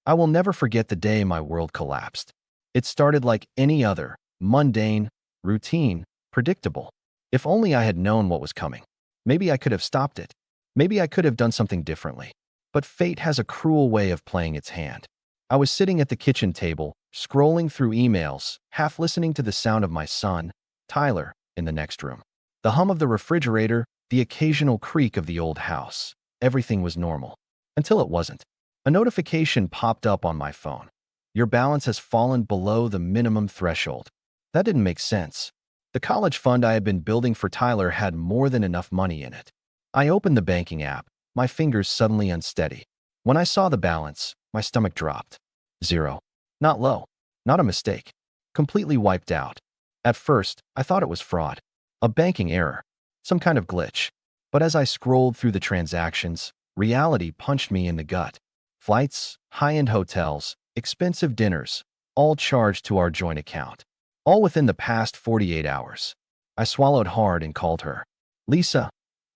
I will never forget the day my world collapsed. It started like any other, mundane, routine, predictable. If only I had known what was coming. Maybe I could have stopped it. Maybe I could have done something differently. But fate has a cruel way of playing its hand. I was sitting at the kitchen table, scrolling through emails, half listening to the sound of my son, Tyler, in the next room. The hum of the refrigerator, the occasional creak of the old house. Everything was normal. Until it wasn't. A notification popped up on my phone. Your balance has fallen below the minimum threshold. That didn't make sense. The college fund I had been building for Tyler had more than enough money in it. I opened the banking app, my fingers suddenly unsteady. When I saw the balance, my stomach dropped. Zero. Not low. Not a mistake. Completely wiped out. At first, I thought it was fraud. A banking error. Some kind of glitch. But as I scrolled through the transactions, reality punched me in the gut. Flights, high-end hotels, expensive dinners, all charged to our joint account. All within the past 48 hours. I swallowed hard and called her. Lisa,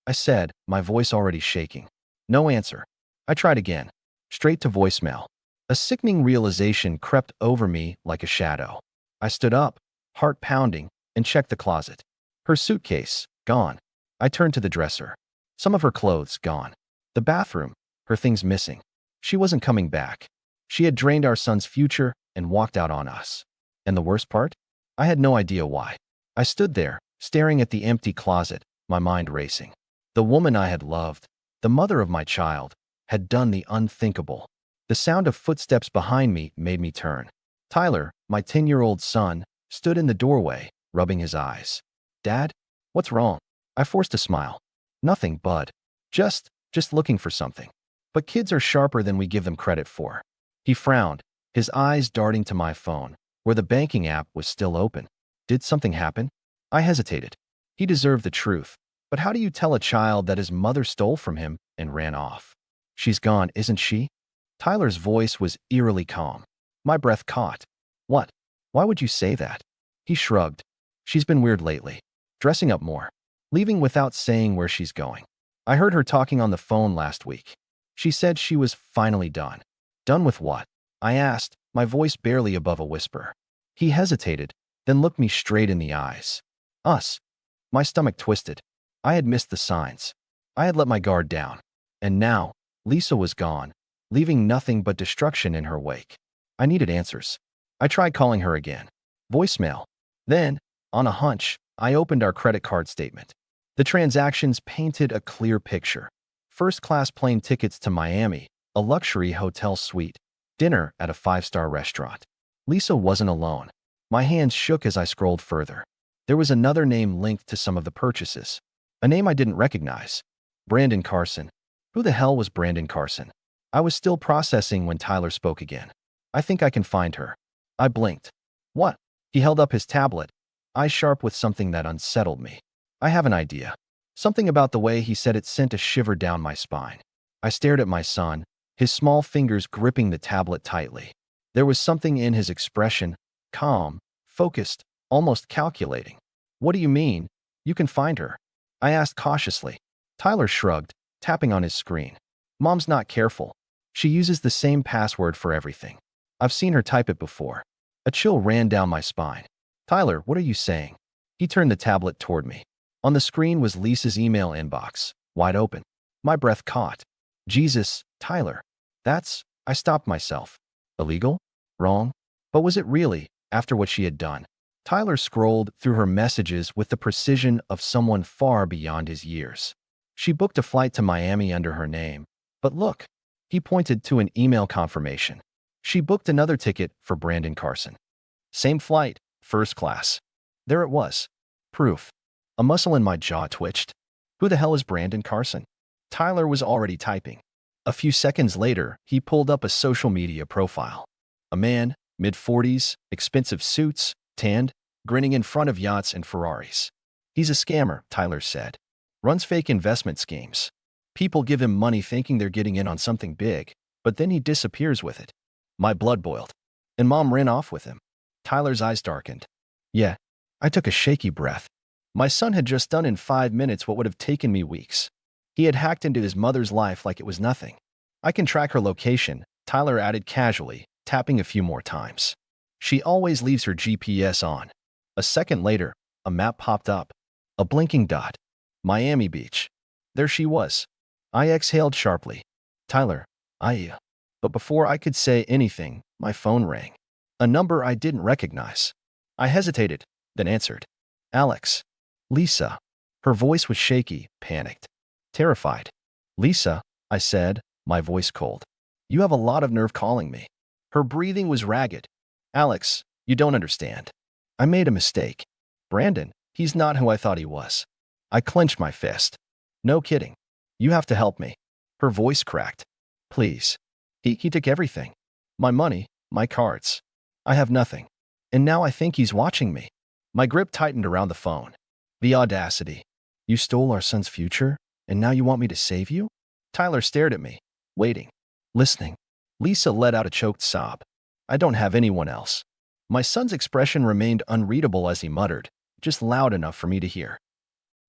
I said, my voice already shaking. No answer. I tried again. Straight to voicemail. A sickening realization crept over me like a shadow. I stood up, heart pounding, and checked the closet. Her suitcase, gone. I turned to the dresser. Some of her clothes, gone. The bathroom, her things missing. She wasn't coming back. She had drained our son's future and walked out on us. And the worst part? I had no idea why. I stood there, staring at the empty closet, my mind racing. The woman I had loved, the mother of my child, had done the unthinkable. The sound of footsteps behind me made me turn. Tyler, my 10-year-old son, stood in the doorway, rubbing his eyes. Dad? What's wrong? I forced a smile. Nothing, bud. Just looking for something. But kids are sharper than we give them credit for. He frowned, his eyes darting to my phone, where the banking app was still open. Did something happen? I hesitated. He deserved the truth. But how do you tell a child that his mother stole from him and ran off? She's gone, isn't she? Tyler's voice was eerily calm. My breath caught. What? Why would you say that? He shrugged. She's been weird lately. Dressing up more. Leaving without saying where she's going. I heard her talking on the phone last week. She said she was finally done. Done with what? I asked, my voice barely above a whisper. He hesitated, then looked me straight in the eyes. Us. My stomach twisted. I had missed the signs. I had let my guard down. And now, Lisa was gone, leaving nothing but destruction in her wake. I needed answers. I tried calling her again. Voicemail. Then, on a hunch, I opened our credit card statement. The transactions painted a clear picture. First-class plane tickets to Miami, a luxury hotel suite, dinner at a 5-star restaurant. Lisa wasn't alone. My hands shook as I scrolled further. There was another name linked to some of the purchases. A name I didn't recognize. Brandon Carson. Who the hell was Brandon Carson? I was still processing when Tyler spoke again. I think I can find her. I blinked. What? He held up his tablet, eyes sharp with something that unsettled me. I have an idea. Something about the way he said it sent a shiver down my spine. I stared at my son, his small fingers gripping the tablet tightly. There was something in his expression, calm, focused, almost calculating. What do you mean? You can find her? I asked cautiously. Tyler shrugged, tapping on his screen. Mom's not careful. She uses the same password for everything. I've seen her type it before. A chill ran down my spine. Tyler, what are you saying? He turned the tablet toward me. On the screen was Lisa's email inbox, wide open. My breath caught. Jesus, Tyler. I stopped myself. Illegal? Wrong? But was it really, after what she had done? Tyler scrolled through her messages with the precision of someone far beyond his years. She booked a flight to Miami under her name. But look, he pointed to an email confirmation. She booked another ticket for Brandon Carson. Same flight, first class. There it was. Proof. A muscle in my jaw twitched. Who the hell is Brandon Carson? Tyler was already typing. A few seconds later, he pulled up a social media profile. A man, mid-40s, expensive suits, tanned, grinning in front of yachts and Ferraris. He's a scammer, Tyler said. Runs fake investment schemes. People give him money thinking they're getting in on something big, but then he disappears with it. My blood boiled. And Mom ran off with him. Tyler's eyes darkened. Yeah, I took a shaky breath. My son had just done in 5 minutes what would have taken me weeks. He had hacked into his mother's life like it was nothing. I can track her location, Tyler added casually, tapping a few more times. She always leaves her GPS on. A second later, a map popped up. A blinking dot. Miami Beach. There she was. I exhaled sharply. Tyler, But before I could say anything, my phone rang. A number I didn't recognize. I hesitated, then answered. Alex. Lisa. Her voice was shaky, panicked, terrified. Lisa, I said, my voice cold. You have a lot of nerve calling me. Her breathing was ragged. Alex, you don't understand. I made a mistake. Brandon, he's not who I thought he was. I clenched my fist. No kidding. You have to help me. Her voice cracked. Please. He took everything. My money, my cards. I have nothing. And now I think he's watching me. My grip tightened around the phone. The audacity. You stole our son's future, and now you want me to save you? Tyler stared at me, waiting, listening. Lisa let out a choked sob. I don't have anyone else. My son's expression remained unreadable as he muttered, just loud enough for me to hear.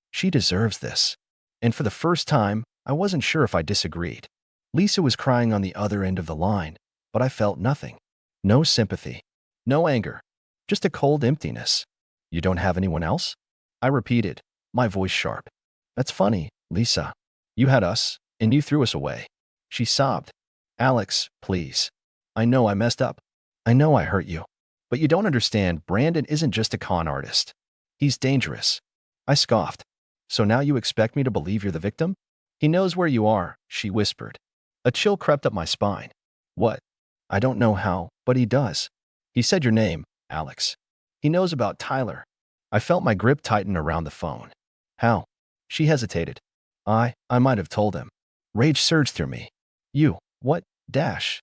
She deserves this. And for the first time, I wasn't sure if I disagreed. Lisa was crying on the other end of the line, but I felt nothing. No sympathy. No anger. Just a cold emptiness. You don't have anyone else? I repeated, my voice sharp. That's funny, Lisa. You had us, and you threw us away. She sobbed. Alex, please. I know I messed up. I know I hurt you. But you don't understand, Brandon isn't just a con artist. He's dangerous. I scoffed. So now you expect me to believe you're the victim? He knows where you are, she whispered. A chill crept up my spine. What? I don't know how, but he does. He said your name, Alex. He knows about Tyler. I felt my grip tighten around the phone. How? She hesitated. I might have told him. Rage surged through me. You, what, dash?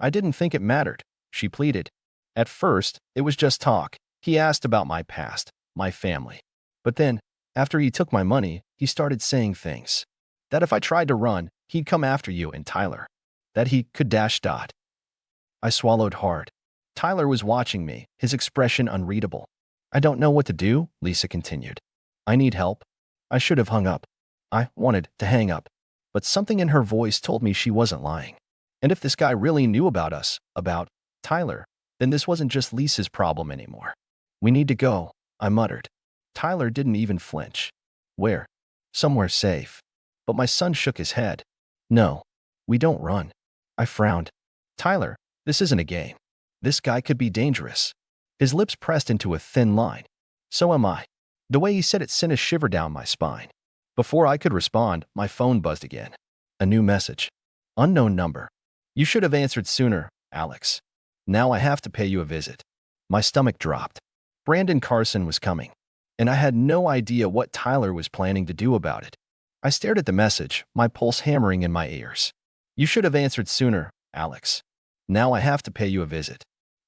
I didn't think it mattered, she pleaded. At first, it was just talk. He asked about my past, my family. But then, after he took my money, he started saying things. That if I tried to run, he'd come after you and Tyler. That he could dash dot. I swallowed hard. Tyler was watching me, his expression unreadable. I don't know what to do, Lisa continued. I need help. I should have hung up. I wanted to hang up. But something in her voice told me she wasn't lying. And if this guy really knew about us, about Tyler, then this wasn't just Lisa's problem anymore. We need to go, I muttered. Tyler didn't even flinch. Where? Somewhere safe. But my son shook his head. No, we don't run. I frowned. Tyler, this isn't a game. This guy could be dangerous. His lips pressed into a thin line. So am I. The way he said it sent a shiver down my spine. Before I could respond, my phone buzzed again. A new message. Unknown number. You should have answered sooner, Alex. Now I have to pay you a visit. My stomach dropped. Brandon Carson was coming, and I had no idea what Tyler was planning to do about it. I stared at the message, my pulse hammering in my ears. You should have answered sooner, Alex. Now I have to pay you a visit.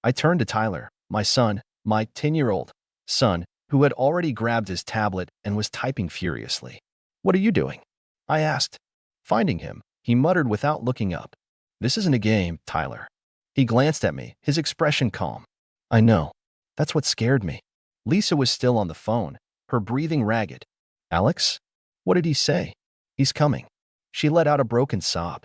I turned to Tyler, my son, my 10-year-old son, who had already grabbed his tablet and was typing furiously. What are you doing? I asked. Finding him, he muttered without looking up. This isn't a game, Tyler. He glanced at me, his expression calm. I know. That's what scared me. Lisa was still on the phone, her breathing ragged. Alex? What did he say? He's coming. She let out a broken sob.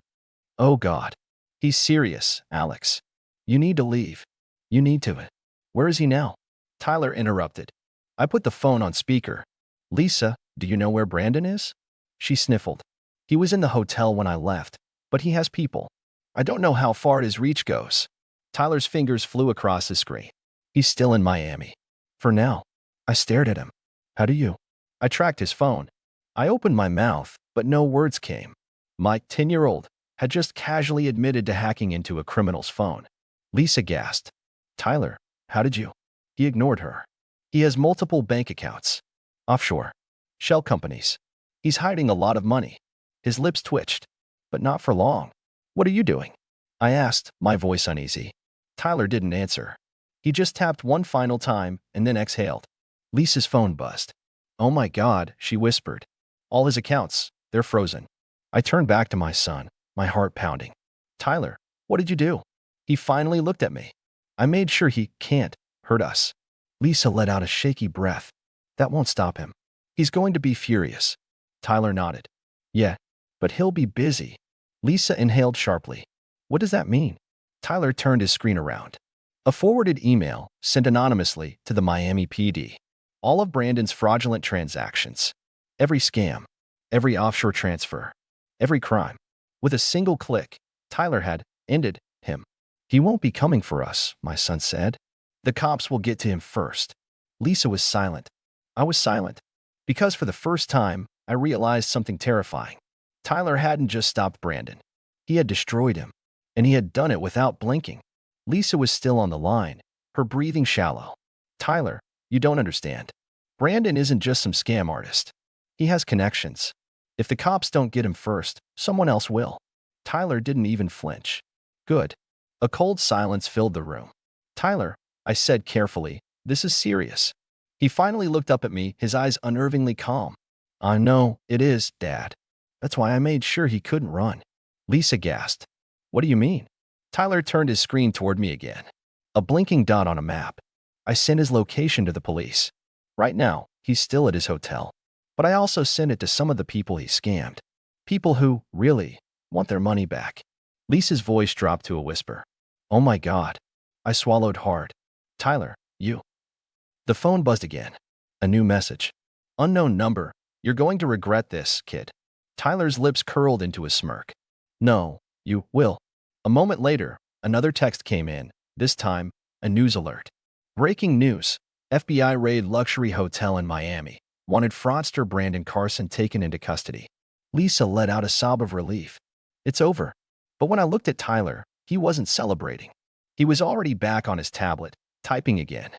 Oh God. He's serious, Alex. You need to leave. You need to. Where is he now? Tyler interrupted. I put the phone on speaker. Lisa, do you know where Brandon is? She sniffled. He was in the hotel when I left, but he has people. I don't know how far his reach goes. Tyler's fingers flew across the screen. He's still in Miami. For now. I stared at him. How do you? I tracked his phone. I opened my mouth, but no words came. My 10-year-old had just casually admitted to hacking into a criminal's phone. Lisa gasped. Tyler, how did you? He ignored her. He has multiple bank accounts. Offshore. Shell companies. He's hiding a lot of money. His lips twitched. But not for long. What are you doing? I asked, my voice uneasy. Tyler didn't answer. He just tapped one final time and then exhaled. Lisa's phone buzzed. Oh my God, she whispered. All his accounts, they're frozen. I turned back to my son, my heart pounding. Tyler, what did you do? He finally looked at me. I made sure he can't hurt us. Lisa let out a shaky breath. That won't stop him. He's going to be furious. Tyler nodded. Yeah, but he'll be busy. Lisa inhaled sharply. What does that mean? Tyler turned his screen around. A forwarded email sent anonymously to the Miami PD. All of Brandon's fraudulent transactions. Every scam. Every offshore transfer. Every crime. With a single click, Tyler had ended him. He won't be coming for us, my son said. The cops will get to him first. Lisa was silent. I was silent. Because for the first time, I realized something terrifying. Tyler hadn't just stopped Brandon. He had destroyed him. And he had done it without blinking. Lisa was still on the line, her breathing shallow. Tyler, you don't understand. Brandon isn't just some scam artist. He has connections. If the cops don't get him first, someone else will. Tyler didn't even flinch. Good. A cold silence filled the room. Tyler, I said carefully, this is serious. He finally looked up at me, his eyes unnervingly calm. I know, it is, Dad. That's why I made sure he couldn't run. Lisa gasped. What do you mean? Tyler turned his screen toward me again. A blinking dot on a map. I sent his location to the police. Right now, he's still at his hotel. But I also sent it to some of the people he scammed. People who, really, want their money back. Lisa's voice dropped to a whisper. Oh my God. I swallowed hard. Tyler, you. The phone buzzed again. A new message. Unknown number. You're going to regret this, kid. Tyler's lips curled into a smirk. No, you will. A moment later, another text came in, this time, a news alert. Breaking news. FBI raid luxury hotel in Miami. Wanted fraudster Brandon Carson taken into custody. Lisa let out a sob of relief. It's over. But when I looked at Tyler, he wasn't celebrating. He was already back on his tablet, typing again.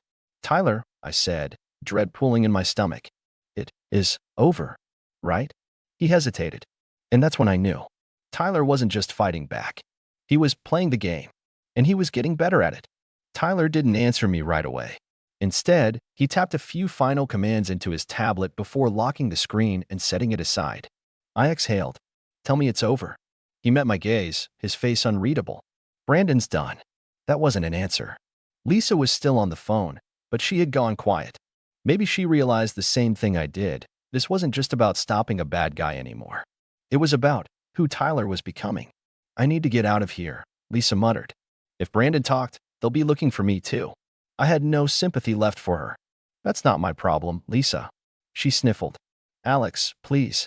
Tyler, I said, dread pooling in my stomach. It is over, right? He hesitated. And that's when I knew. Tyler wasn't just fighting back. He was playing the game, and he was getting better at it. Tyler didn't answer me right away. Instead, he tapped a few final commands into his tablet before locking the screen and setting it aside. I exhaled. Tell me it's over. He met my gaze, his face unreadable. Brandon's done. That wasn't an answer. Lisa was still on the phone, but she had gone quiet. Maybe she realized the same thing I did. This wasn't just about stopping a bad guy anymore. It was about who Tyler was becoming. I need to get out of here, Lisa muttered. If Brandon talked, they'll be looking for me too. I had no sympathy left for her. That's not my problem, Lisa. She sniffled. Alex, please.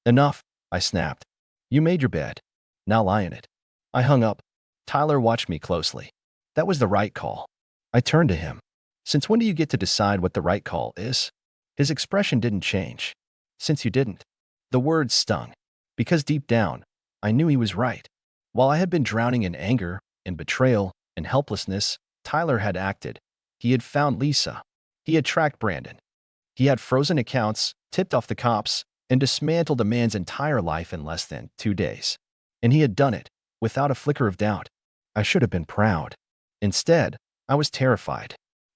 Enough, I snapped. You made your bed. Now lie in it. I hung up. Tyler watched me closely. That was the right call. I turned to him. Since when do you get to decide what the right call is? His expression didn't change. Since you didn't. The words stung. Because deep down, I knew he was right. While I had been drowning in anger, in betrayal, in helplessness, Tyler had acted. He had found Lisa. He had tracked Brandon. He had frozen accounts, tipped off the cops, and dismantled a man's entire life in less than 2 days. And he had done it, without a flicker of doubt. I should have been proud. Instead, I was terrified.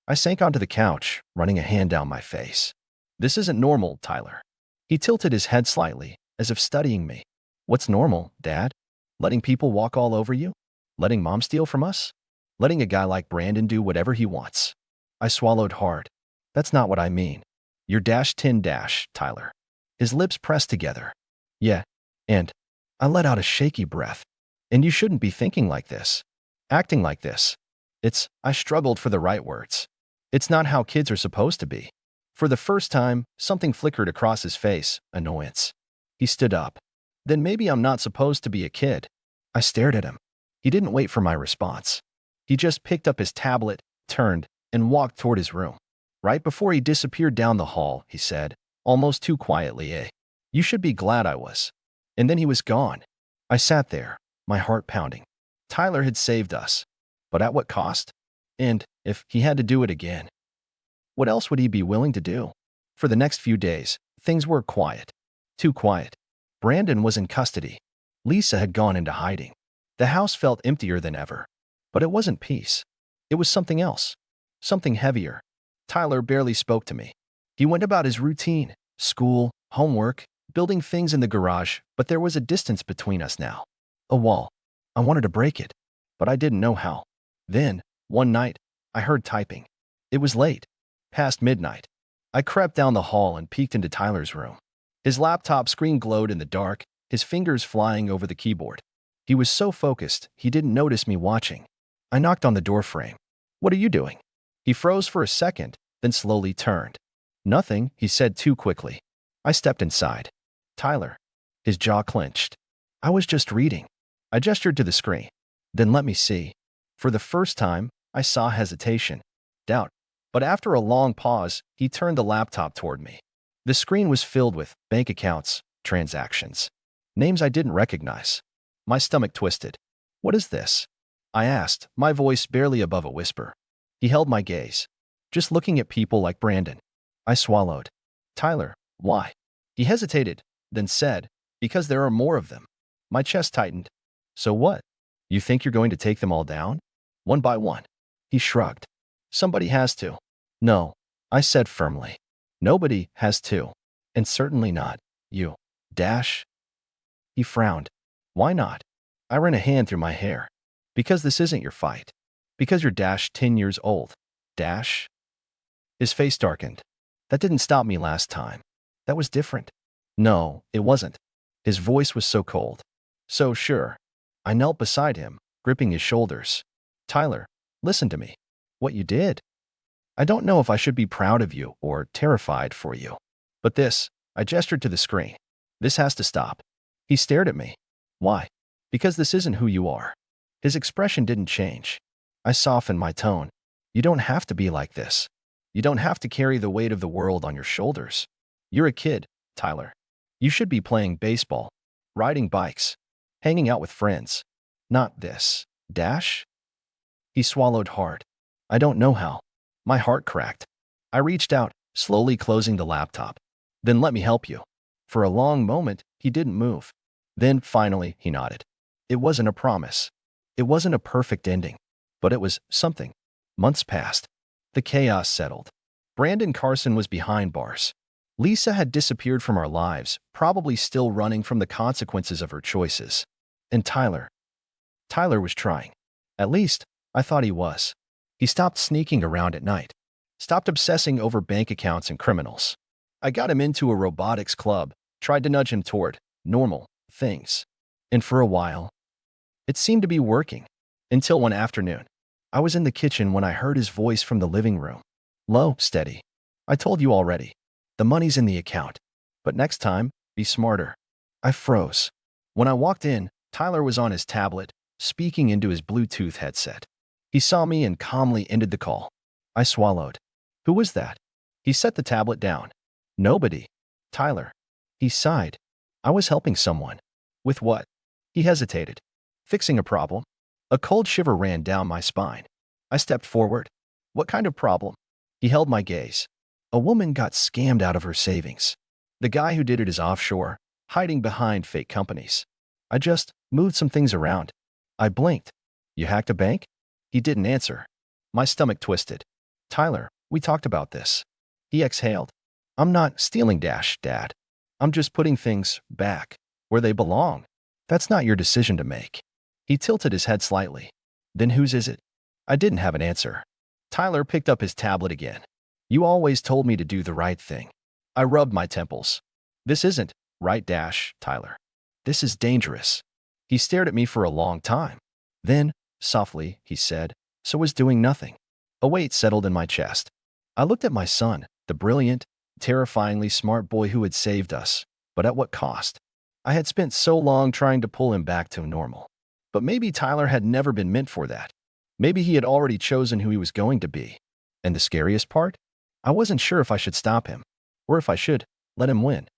I sank onto the couch, running a hand down my face. This isn't normal, Tyler. He tilted his head slightly, as if studying me. What's normal, Dad? Letting people walk all over you? Letting Mom steal from us? Letting a guy like Brandon do whatever he wants? I swallowed hard. That's not what I mean. You're Tyler. His lips pressed together. Yeah, and I let out a shaky breath. And you shouldn't be thinking like this. Acting like this. I struggled for the right words. It's not how kids are supposed to be. For the first time, something flickered across his face, annoyance. He stood up. Then maybe I'm not supposed to be a kid. I stared at him. He didn't wait for my response. He just picked up his tablet, turned, and walked toward his room. Right before he disappeared down the hall, he said, almost too quietly, You should be glad I was. And then he was gone. I sat there, my heart pounding. Tyler had saved us. But at what cost? And if he had to do it again, what else would he be willing to do? For the next few days, things were quiet. Too quiet. Brandon was in custody. Lisa had gone into hiding. The house felt emptier than ever. But it wasn't peace. It was something else. Something heavier. Tyler barely spoke to me. He went about his routine, school, homework, building things in the garage, but there was a distance between us now. A wall. I wanted to break it, but I didn't know how. Then, one night, I heard typing. It was late, past midnight. I crept down the hall and peeked into Tyler's room. His laptop screen glowed in the dark, his fingers flying over the keyboard. He was so focused, he didn't notice me watching. I knocked on the door frame. "What are you doing?" He froze for a second, then slowly turned. "Nothing," he said too quickly. I stepped inside. "Tyler." His jaw clenched. "I was just reading." I gestured to the screen. "Then let me see." For the first time, I saw hesitation, doubt. But after a long pause, he turned the laptop toward me. The screen was filled with bank accounts, transactions, names I didn't recognize. My stomach twisted. "What is this?" I asked, my voice barely above a whisper. He held my gaze. "Just looking at people like Brandon." I swallowed. "Tyler, why?" He hesitated, then said, "Because there are more of them." My chest tightened. "So what? You think you're going to take them all down? One by one?" He shrugged. "Somebody has to." "No," I said firmly. "Nobody has to. And certainly not you." Dash. He frowned. "Why not?" I ran a hand through my hair. "Because this isn't your fight. Because you're 10 years old." Dash. His face darkened. "That didn't stop me last time. That was different." "No, it wasn't." His voice was so cold. So sure. I knelt beside him, gripping his shoulders. "Tyler, listen to me. What you did. I don't know if I should be proud of you or terrified for you. But this," I gestured to the screen. "This has to stop." He stared at me. "Why?" "Because this isn't who you are." His expression didn't change. I softened my tone. "You don't have to be like this. You don't have to carry the weight of the world on your shoulders. You're a kid, Tyler. You should be playing baseball, riding bikes, hanging out with friends. Not this." Dash. He swallowed hard. "I don't know how." My heart cracked. I reached out, slowly closing the laptop. "Then let me help you." For a long moment, he didn't move. Then, finally, he nodded. It wasn't a promise. It wasn't a perfect ending. But it was something. Months passed. The chaos settled. Brandon Carson was behind bars. Lisa had disappeared from our lives, probably still running from the consequences of her choices. And Tyler was trying. At least, I thought he was. He stopped sneaking around at night. Stopped obsessing over bank accounts and criminals. I got him into a robotics club, tried to nudge him toward normal things. And for a while, it seemed to be working. Until one afternoon, I was in the kitchen when I heard his voice from the living room. "Low, steady. I told you already. The money's in the account. But next time, be smarter." I froze. When I walked in, Tyler was on his tablet, speaking into his Bluetooth headset. He saw me and calmly ended the call. I swallowed. "Who was that?" He set the tablet down. "Nobody. Tyler." He sighed. "I was helping someone." "With what?" He hesitated. "Fixing a problem." A cold shiver ran down my spine. I stepped forward. "What kind of problem?" He held my gaze. "A woman got scammed out of her savings. The guy who did it is offshore, hiding behind fake companies. I just moved some things around." I blinked. "You hacked a bank?" He didn't answer. My stomach twisted. "Tyler, we talked about this." He exhaled. "I'm not stealing Dad. I'm just putting things back where they belong. That's not your decision to make." He tilted his head slightly. "Then whose is it?" I didn't have an answer. Tyler picked up his tablet again. "You always told me to do the right thing." I rubbed my temples. "This isn't right, Tyler. This is dangerous." He stared at me for a long time. Then, softly, he said, "So was doing nothing." A weight settled in my chest. I looked at my son, the brilliant, terrifyingly smart boy who had saved us. But at what cost? I had spent so long trying to pull him back to normal. But maybe Tyler had never been meant for that. Maybe he had already chosen who he was going to be. And the scariest part? I wasn't sure if I should stop him, or if I should let him win.